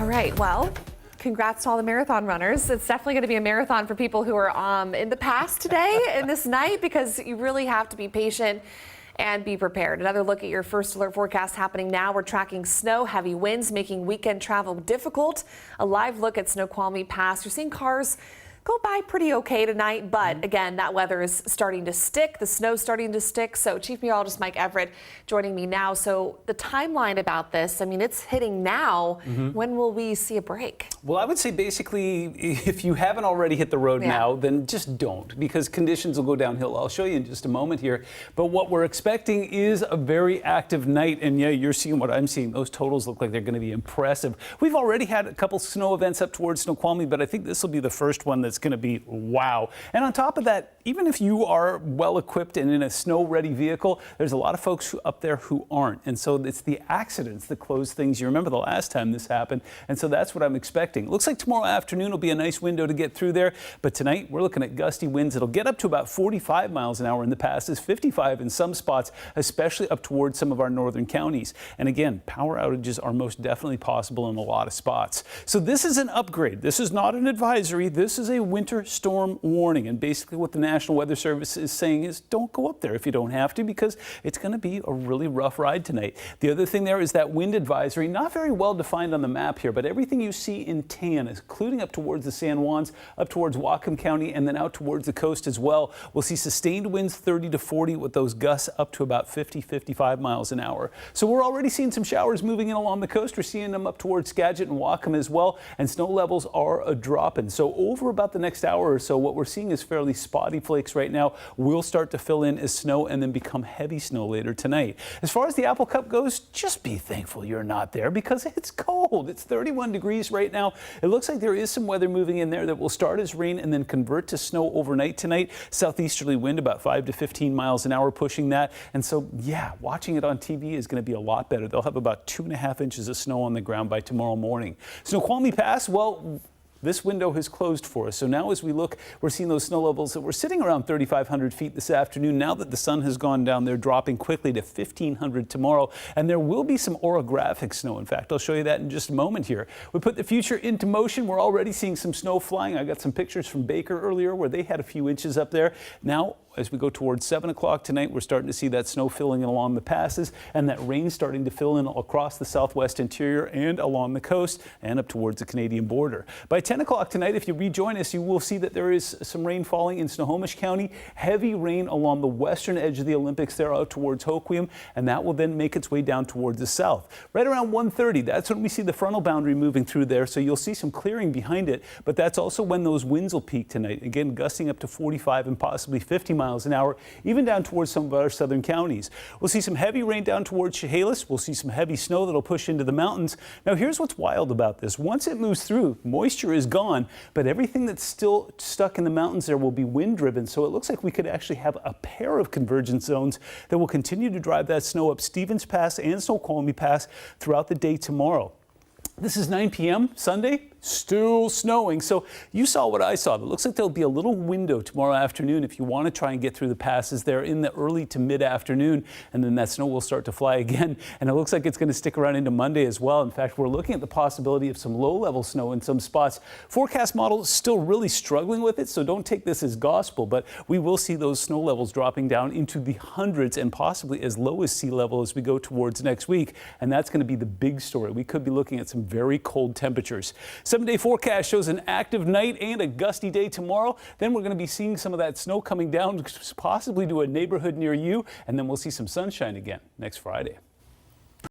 All right, well, congrats to all the marathon runners. It's definitely going to be a marathon for people who are in the past today and this night, because you really have to be patient and be prepared. Another look at your first alert forecast happening now. We're tracking snow, heavy winds making weekend travel difficult. A live look at Snoqualmie Pass. You're seeing cars go by pretty okay tonight, but again, that weather is starting to stick. The snow's starting to stick. So Chief Meteorologist Mike Everett joining me now. So the timeline about this, I mean, it's hitting now. When will we see a break? Well, I would say basically, if you haven't already hit the road now, then just don't, because conditions will go downhill. I'll show you in just a moment here. But what we're expecting is a very active night. And yeah, you're seeing what I'm seeing. Those totals look like they're going to be impressive. We've already had a couple snow events up towards Snoqualmie, but I think this will be the first one that's going to be wow. And on top of that, even if you are well equipped and in a snow ready vehicle, there's a lot of folks up there who aren't. And so it's the accidents that close things. You remember the last time this happened. And so that's what I'm expecting. Looks like tomorrow afternoon will be a nice window to get through there. But tonight we're looking at gusty winds. It'll get up to about 45 miles an hour in the passes, 55 in some spots, especially up towards some of our northern counties. And again, power outages are most definitely possible in a lot of spots. So this is an upgrade. This is not an advisory. This is a winter storm warning. And basically what the National Weather Service is saying is don't go up there if you don't have to, because it's going to be a really rough ride tonight. The other thing there is that wind advisory, not very well defined on the map here, but everything you see in tan, including up towards the San Juans, up towards Whatcom County, and then out towards the coast as well. We'll see sustained winds 30 to 40 with those gusts up to about 50, 55 miles an hour. So we're already seeing some showers moving in along the coast. We're seeing them up towards Skagit and Whatcom as well, and snow levels are a dropping. So over about the next hour or so, what we're seeing is fairly spotty flakes right now. Will start to fill in as snow and then become heavy snow later tonight. As far as the Apple Cup goes, just be thankful you're not there, because it's cold. It's 31 degrees right now. It looks like there is some weather moving in there that will start as rain and then convert to snow overnight tonight. Southeasterly wind about 5 to 15 miles an hour pushing that. And so, yeah, watching it on TV is going to be a lot better. They'll have about 2.5 inches of snow on the ground by tomorrow morning. Snoqualmie Pass, well, this window has closed for us. So now as we look, we're seeing those snow levels that were sitting around 3,500 feet this afternoon. Now that the sun has gone down, they're dropping quickly to 1,500 tomorrow. And there will be some orographic snow. In fact, I'll show you that in just a moment here. We put the future into motion. We're already seeing some snow flying. I got some pictures from Baker earlier where they had a few inches up there. Now, as we go towards 7 o'clock tonight, we're starting to see that snow filling in along the passes and that rain starting to fill in across the southwest interior and along the coast and up towards the Canadian border. By 10 o'clock tonight, if you rejoin us, you will see that there is some rain falling in Snohomish County, heavy rain along the western edge of the Olympics there out towards Hoquiam, and that will then make its way down towards the south. Right around 1:30, that's when we see the frontal boundary moving through there, so you'll see some clearing behind it, but that's also when those winds will peak tonight, again gusting up to 45 and possibly 50 miles an hour, even down towards some of our southern counties. We'll see some heavy rain down towards Chehalis. We'll see some heavy snow that'll push into the mountains. Now here's what's wild about this. Once it moves through, moisture is gone, but everything that's still stuck in the mountains there will be wind driven. So it looks like we could actually have a pair of convergence zones that will continue to drive that snow up Stevens Pass and Snoqualmie Pass throughout the day tomorrow. This is 9 p.m. Sunday, still snowing. So you saw what I saw. It looks like there'll be a little window tomorrow afternoon if you want to try and get through the passes there in the early to mid-afternoon, and then that snow will start to fly again. And it looks like it's going to stick around into Monday as well. In fact, we're looking at the possibility of some low-level snow in some spots. Forecast model is still really struggling with it, so don't take this as gospel, but we will see those snow levels dropping down into the hundreds and possibly as low as sea level as we go towards next week. And that's going to be the big story. We could be looking at some very cold temperatures. 7-day forecast shows an active night and a gusty day tomorrow. Then we're going to be seeing some of that snow coming down, possibly to a neighborhood near you, and then we'll see some sunshine again next Friday.